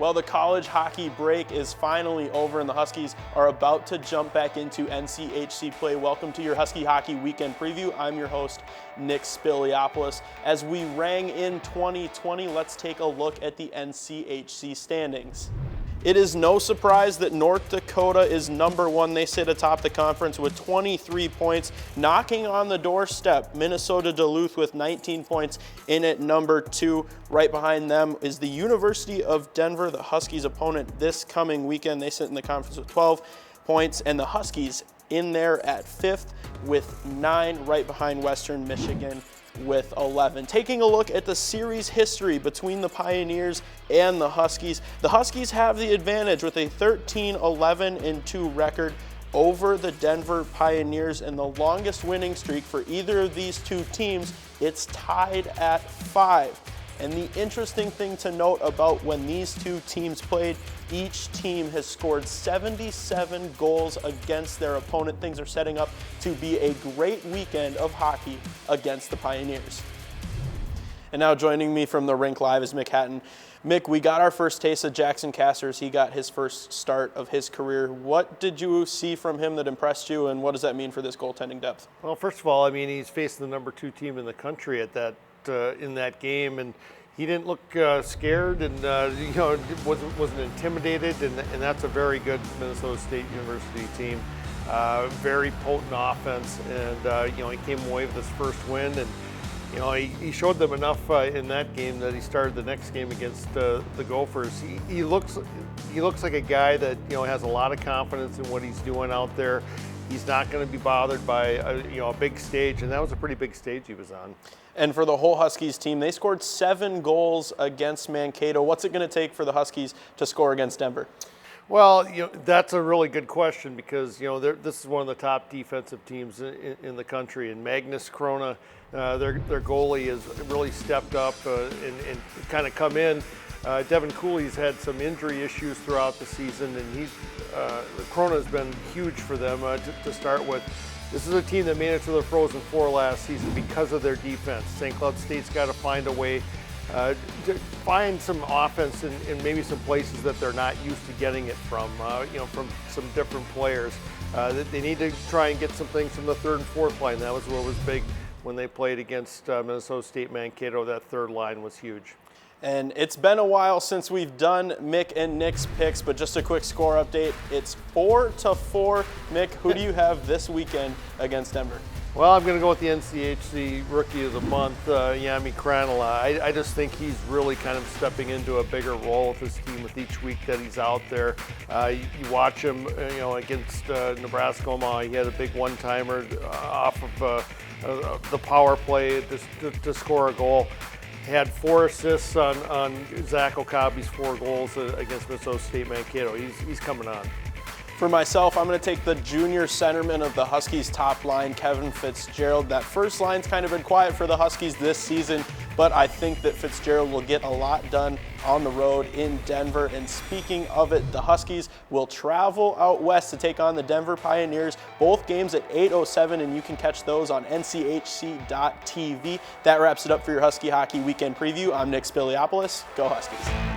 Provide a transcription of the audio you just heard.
Well, the college hockey break is finally over and the Huskies are about to jump back into NCHC play. Welcome to your Husky Hockey Weekend Preview. I'm your host, Nik Spiliopoulos. As we rang in 2020, let's take a look at the NCHC standings. It is no surprise that North Dakota is number one. They sit atop the conference with 23 points. Knocking on the doorstep, Minnesota Duluth with 19 points in at number two. Right behind them is the University of Denver, the Huskies' opponent this coming weekend. They sit in the conference with 12 points, and the Huskies in there at fifth with 9, right behind Western Michigan with 11. Taking a look at the series history between the Pioneers and the Huskies have the advantage with a 13-11-2 record over the Denver Pioneers, and the longest winning streak for either of these two teams, it's tied at 5. And the interesting thing to note about when these two teams played, each team has scored 77 goals against their opponent. Things are setting up to be a great weekend of hockey against the Pioneers. And now joining me from the rink live is Mick Hatton. Mick, we got our first taste of Jackson Cassers. He got his first start of his career. What did you see from him that impressed you, and what does that mean for this goaltending depth? Well, first of all, I mean, he's facing the number 2 team in the country at that in that game, and he didn't look scared, and wasn't intimidated, and that's a very good Minnesota State University team. Very potent offense, and he came away with his first win, and he showed them enough in that game that he started the next game against the Gophers. He looks like a guy that has a lot of confidence in what he's doing out there. He's not going to be bothered by a big stage, and that was a pretty big stage he was on. And for the whole Huskies team, they scored 7 goals against Mankato. What's it going to take for the Huskies to score against Denver? Well, that's a really good question, because this is one of the top defensive teams in the country, and Magnus Krona, their goalie, has really stepped up and kind of come in. Devin Cooley's had some injury issues throughout the season, and Krona has been huge for them to start with. This is a team that made it to the Frozen Four last season because of their defense. St. Cloud State's got to find a way to find some offense in maybe some places that they're not used to getting it from some different players. They need to try and get some things from the third and fourth line. That was what was big when they played against Minnesota State Mankato. That third line was huge. And it's been a while since we've done Mick and Nick's picks, but just a quick score update. It's 4-4. Mick, who do you have this weekend against Denver? Well, I'm going to go with the NCHC Rookie of the Month, Jami Krannila. I just think he's really kind of stepping into a bigger role with his team with each week that he's out there. You watch him, against Nebraska Omaha. He had a big one-timer off of the power play to score a goal. Had 4 assists on Zach Okabe's 4 goals against Minnesota State Mankato. He's coming on. For myself, I'm going to take the junior centerman of the Huskies top line, Kevin Fitzgerald. That first line's kind of been quiet for the Huskies this season, but I think that Fitzgerald will get a lot done on the road in Denver. And speaking of it, the Huskies will travel out west to take on the Denver Pioneers. Both games at 8:07, and you can catch those on NCHC.TV. That wraps it up for your Husky Hockey Weekend Preview. I'm Nik Spiliopoulos. Go Huskies.